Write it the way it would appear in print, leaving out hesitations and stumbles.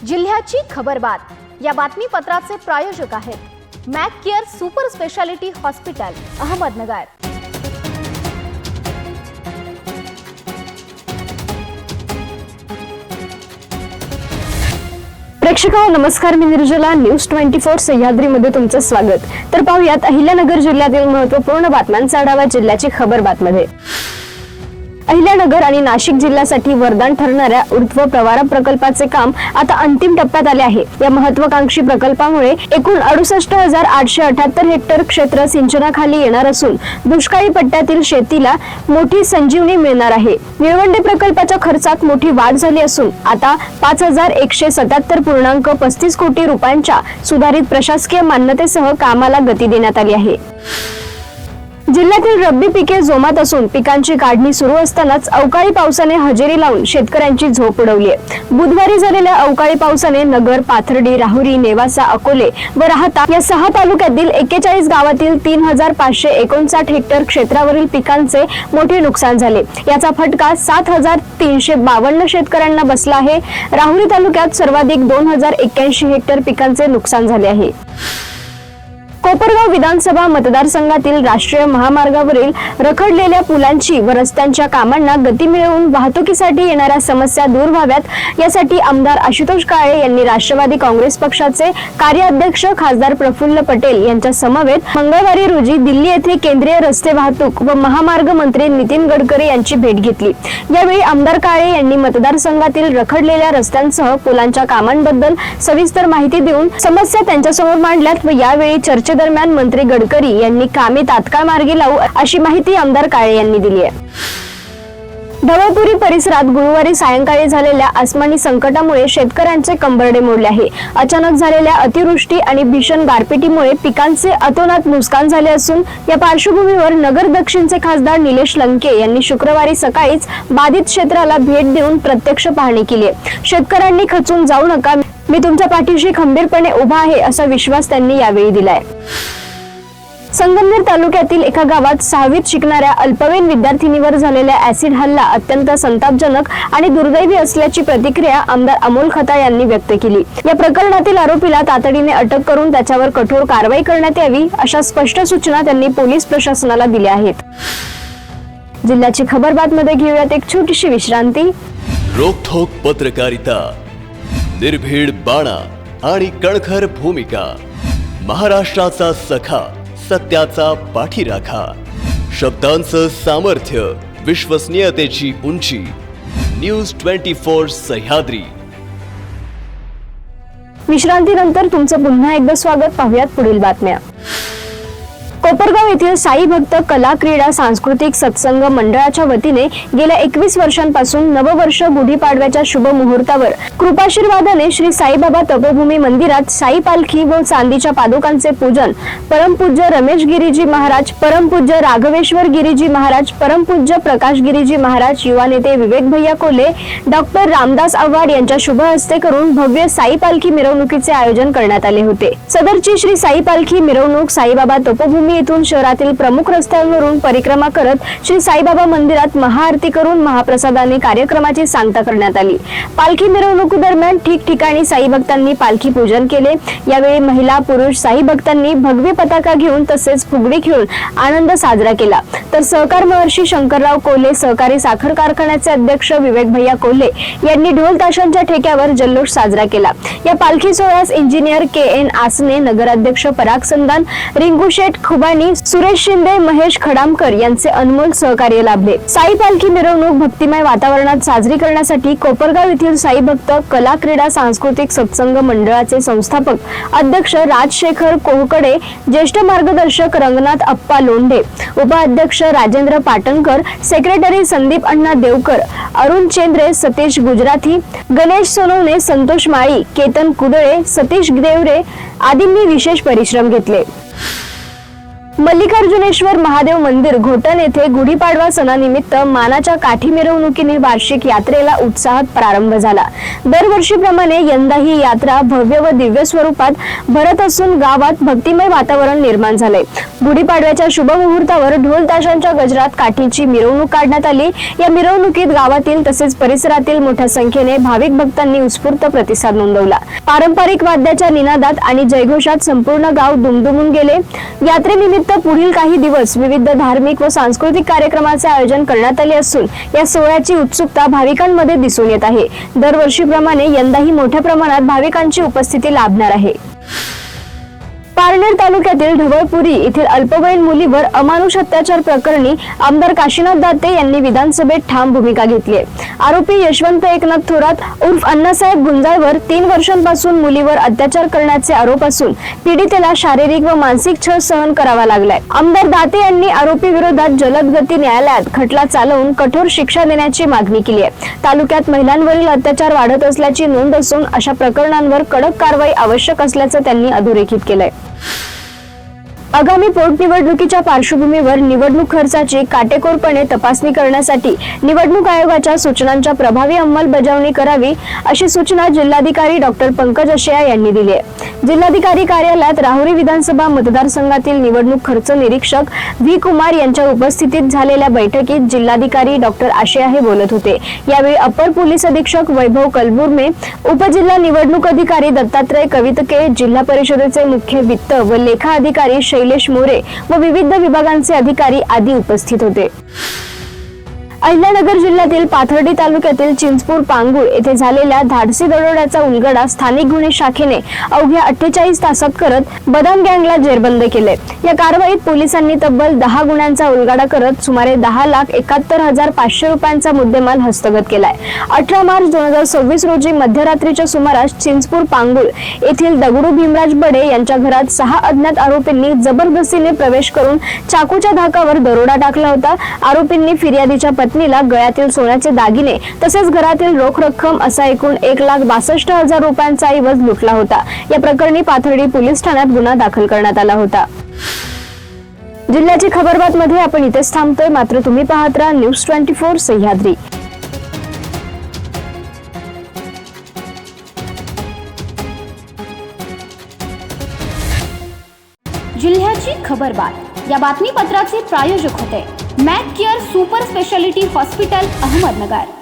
जिल्ह्याची खबरबात या बातमीपत्राचे प्रायोजक आहेत Mac Care super speciality hospital Ahmednagar. प्रेक्षकांनो नमस्कार, मी निर्जला न्यूज 24 सह्याद्रीमध्ये तुमचं स्वागत। तर पाहूयात अहिल्यानगर जिल्ह्यातील महत्त्वपूर्ण बातम्यांचा आढावा जिल्ह्याची खबरबातमध्ये। अहिल्यानगर आणि नाशिक जिल्ह्यासाठी वरदान ठरणाऱ्या ऊर्ध्व प्रवारा प्रकल्पाचे काम आता अंतिम टप्प्यात आले आहे। या महत्त्वाकांक्षी प्रकल्पामुळे एकूण 68,878 हेक्टर क्षेत्र सिंचनाखाली येणार असून दुष्काळी पट्ट्यातील शेतीला मोठी संजीवनी मिळणार आहे। निळवंडे प्रकल्पाच्या खर्चात मोठी वाढ झाली असून आता 5,177.35 कोटी रुपयांच्या सुधारित प्रशासकीय मान्यतेसह कामाला गती देण्यात आली आहे। जिल्ह्यातील रब्बी पिके जोमात असून पिकांची काढणी सुरू असतानाच अवकाळी पावसाने हजेरी लावून शेतकऱ्यांची झोप उडवली आहे। बुधवारी झालेल्या अवकाळी पावसाने नगर, पाथर्डी, राहुरी, नेवासा, अकोले व राहता या 6 तालुक्यातील 41 गावातील 3,559 हेक्टर क्षेत्रावरील पिकांचे मोठे नुकसान झाले। याचा फटका 7,352 शेतकऱ्यांना बसला आहे। राहुरी तालुक्यात सर्वाधिक 2,081 हेक्टर पिकांचे नुकसान झाले आहे। कोपरगाव विधानसभा मतदारसंघातील राष्ट्रीय महामार्गावरील रखडलेल्या पुलांची व रस्त्यांच्या कामांना गती मिळवून वाहतुकीसाठी येणाऱ्या समस्या दूर व्हाव्यात यासाठी आमदार आशुतोष काळे यांनी राष्ट्रवादी काँग्रेस पक्षाचे कार्याध्यक्ष खासदार प्रफुल्ल पटेल यांच्या समवेत मंगळवारी रोजी दिल्ली येथे केंद्रीय रस्ते वाहतूक व महामार्ग मंत्री नितीन गडकरी यांची भेट घेतली। यावेळी आमदार काळे यांनी मतदारसंघातील रखडलेल्या रस्त्यांसह पुलांच्या कामांबद्दल सविस्तर माहिती देऊन समस्या त्यांच्यासमोर मांडल्यात व यावेळी चर्चे दरम्यान मंत्री गडकरी यांनी कामे तात्काळ मार्गी लावू अशी माहिती आमदार काळे यांनी दिली आहे। ढवळपुरी परिसरात गुरुवारी सायंकाळी झालेल्या आसमानी संकटामुळे शेतकऱ्यांचे कंबरडे मोडले आहे। अचानक झालेल्या अतिवृष्टी आणि भीषण गारपिटीमुळे पिकांचे अतोनात नुकसान झाले असून या पार्श्वभूमीवर नगर दक्षिणचे खासदार निलेश लंके यांनी शुक्रवारी सकाळीच बाधित क्षेत्राला भेट देऊन प्रत्यक्ष पाहणी केली आहे। शेतकऱ्यांनी खचून जाऊ नका, मी तुमच्या पाठीशी खंबीरपणे उभा आहे असा विश्वास त्यांनी यावेळी दिलाय। संगमनेर तालुक्यातील एका गावात 6वीत शिकणाऱ्या अल्पवयीन विद्यार्थिनीवर झालेला ऍसिड हल्ला अत्यंत संतापजनक आणि दुर्दैवी असल्याची प्रतिक्रिया आमदार अमोल खताळ यांनी व्यक्त केली। या प्रकरणातील आरोपीला तातडीने अटक करून त्याच्यावर कठोर कारवाई करण्यात यावी अशा स्पष्ट सूचना त्यांनी पोलीस प्रशासनाला दिल्या आहेत। जिल्ह्याची खबरबातमध्ये घेऊयात एक छोटीशी विश्रांती। रोखोक पत्रकारिता, निर्भीड बाणा आणि कणखर भूमिका, महाराष्ट्राचा सखा, सत्याचा पाठीराखा, शब्दांचं सामर्थ्य, विश्वसनीयतेची उंची, न्यूज 24 सह्याद्री। विश्रांतीनंतर तुमचं पुन्हा एकदा स्वागत। पाहूयात पुढील बातम्या। कोपरगाव येथील साई भक्त कला क्रीडा सांस्कृतिक सत्संग मंडळाच्या वतीने गेल्या 21 वर्षांपासून नववर्ष गुढीपाडव्याच्या शुभ मुहूर्तावर कृपाशीर्वादाने श्री साईबाबा तपोभूमी मंदिरात साई पालखी व चांदीच्या पादुकांचे पूजन परमपूज्य रमेश गिरीजी महाराज, परमपूज्य राघवेश्वर गिरीजी महाराज, परमपूज्य प्रकाश गिरीजी महाराज, युवा नेते विवेक भैया कोले, डॉक्टर रामदास आव्हाड यांच्या शुभ हस्ते करून भव्य साई पालखी मिरवणुकीचे आयोजन करण्यात आले होते। सदरची श्री साई पालखी मिरवणूक साईबाबा तपोभूमी येथून शहरातील प्रमुख रस्त्यांवरून परिक्रमा करत श्री साईबाबा मंदिरात महाआरती करून महाप्रसादाने कार्यक्रमाची सांगता करण्यात आली। पालखी मिरवणुकी दरम्यान ठिकठिकाणी साई भक्तांनी पालखी पूजन केले। यावेळी महिला पुरुष साई भक्तांनी भगवी पताका घेऊन तसेच फुगडी खेळून आनंद साजरा केला। तर सहकार महर्षी शंकरराव कोल्हे सहकारी साखर कारखान्याचे अध्यक्ष विवेक भैया कोल्हे यांनी ढोल ताशांच्या ठेक्यावर जल्लोष साजरा केला। या पालखी सोहळ्यास इंजिनियर KN आसने, नगराध्यक्ष पराग संदान, रिंगू शेठ खुबानी, सुरेश शिंदे, महेश खडामकर यांचे अनमोल सहकार्य लाभले। साई पालखी मिरवणूक भक्तिमय वातावरणात साजरी करण्यासाठी कोपरगाव येथील साई भक्त कला क्रीडा सांस्कृतिक सत्संग मंडळाचे संस्थापक अध्यक्ष राजशेखर कोहकडे, ज्येष्ठ मार्गदर्शक रंगनाथ अप्पा लोंढे, उपाध्यक्ष राजेंद्र पाटणकर, सेक्रेटरी संदीप अण्णा देवकर, अरुण चेंद्रे, सतीश गुजराती, गणेश सोनवणे, संतोष माळी, केतन कुदळे, सतीश देवरे आदींनी विशेष परिश्रम घेतले। मल्लिकार्जुनेश्वर महादेव मंदिर घोटण येथे गुढीपाडवा सणानिमित्त मानाच्या काठी मिरवणुकीने वार्षिक यात्रेला उत्साहात प्रारंभ झाला। दरवर्षीप्रमाणे यंदा ही यात्रा भव्य व दिव्य स्वरूपात भरत असून गावात भक्तिमय वातावरण निर्माण झाले। गुढीपाडव्याच्या शुभ मुहूर्तावर ढोल ताशांच्या गजरात काठीची मिरवणूक काढण्यात आली। या मिरवणुकीत गावातील तसेच परिसरातील मोठ्या संख्येने भाविक भक्तांनी उत्स्फूर्त प्रतिसाद नोंदवला। पारंपरिक वाद्याच्या निनादात आणि जयघोषात संपूर्ण गाव दुमदुमून गेले। यात्रेनिमित्त पुढील काही दिवस विविध धार्मिक व सांस्कृतिक कार्यक्रमाचे आयोजन करण्यात आले असून या सोहळ्याची उत्सुकता भाविकांमध्ये दिसून येत आहे। दरवर्षीप्रमाणे यंदाही मोठ्या प्रमाणात भाविकांची उपस्थिती लाभणार आहे। पारनेर तालुक्यातील ढवळपुरी येथील अल्पवयीन मुलीवर अमानुष अत्याचार प्रकरणी आमदार काशीनाथ दाते यांनी विधानसभेत ठाम भूमिका घेतली आहे। आरोपी यशवंत एकनाथ थोरात उर्फ अण्णासाहेब गुंजाळवर 3 वर्षांपासून मुलीवर अत्याचार करण्याचे आरोप असून पीडितेला शारीरिक व मानसिक छळ सहन करावा लागलाय। आमदार दाते यांनी आरोपी विरोधात जलद गती न्यायालयात खटला चालवून कठोर शिक्षा देण्याची मागणी केली आहे। तालुक्यात महिलांवरील अत्याचार वाढत असल्याची नोंद असून अशा प्रकरणांवर कडक कारवाई आवश्यक असल्याचं त्यांनी अधोरेखित केलंय। आगामी पोटनिवडणुकीच्या पार्श्वभूमीवर निवडणूक खर्चाची काटेकोरपणे तपासणी करण्यासाठी निवडणूक आयोगाच्या सूचनांच्या प्रभावी अंमलबजावणी करावी अशी सूचना जिल्हाधिकारी डॉक्टर पंकज अशेया यांनी दिली आहे। जिल्हाधिकारी कार्यालयात राहुरी विधानसभा मतदारसंघातील निवडणूक खर्च निरीक्षक व्ही कुमार यांच्या उपस्थितीत झालेल्या बैठकीत जिल्हाधिकारी डॉक्टर अशेया हे बोलत होते। यावेळी अपर पोलीस अधीक्षक वैभव कलबुर्मे, उपजिल्हा निवडणूक अधिकारी दत्तात्रय कवितके, जिल्हा परिषदेचे मुख्य वित्त व लेखा अधिकारी शैलेश मोरे व विविध विभागांचे अधिकारी आदी उपस्थित होते। अहिल्यानगर जिल्ह्यातील पाथर्डी तालुक्यातील चिंचपूर पांगुळ येथे झालेल्या धाडसी दरोड्याचा उलगडा स्थानिक गुन्हे शाखेने अवघ्या 48 तासात करत बदाम गँगला जेरबंद केले। या कारवाईत पोलिसांनी तब्बल 10 गुन्ह्यांचा उलगडा करत सुमारे 10,71,500 रुपयांचा मुद्देमाल हस्तगत केलाय। 18 मार्च 2026 रोजी मध्यरात्रीच्या सुमारास चिंचपूर पांगुळ येथील दगडू भीमराज बडे यांच्या घरात 6 अज्ञात आरोपींनी जबरदस्तीने प्रवेश करून चाकूच्या धाकावर दरोडा टाकला होता। आरोपींनी फिर्यादीच्या पत्नीला गळ्यातील सोन्याचे दागिने तसेच घरातील रोख रक्कम असा एकूण 1,62,000 रुपयांचा ऐवज लुटला होता। या प्रकरणी पाथर्डी पोलीस ठाण्यात गुन्हा दाखल करण्यात आला होता। जिल्ह्याची खबरबात मध्ये आपण इथेच थांबतोय, मात्र तुम्ही पाहत राहा न्यूज 24 सह्याद्री। जिल्ह्याची खबरबात या बातमीपत्राचे प्रायोजक होते Mac Care super speciality hospital Ahmednagar.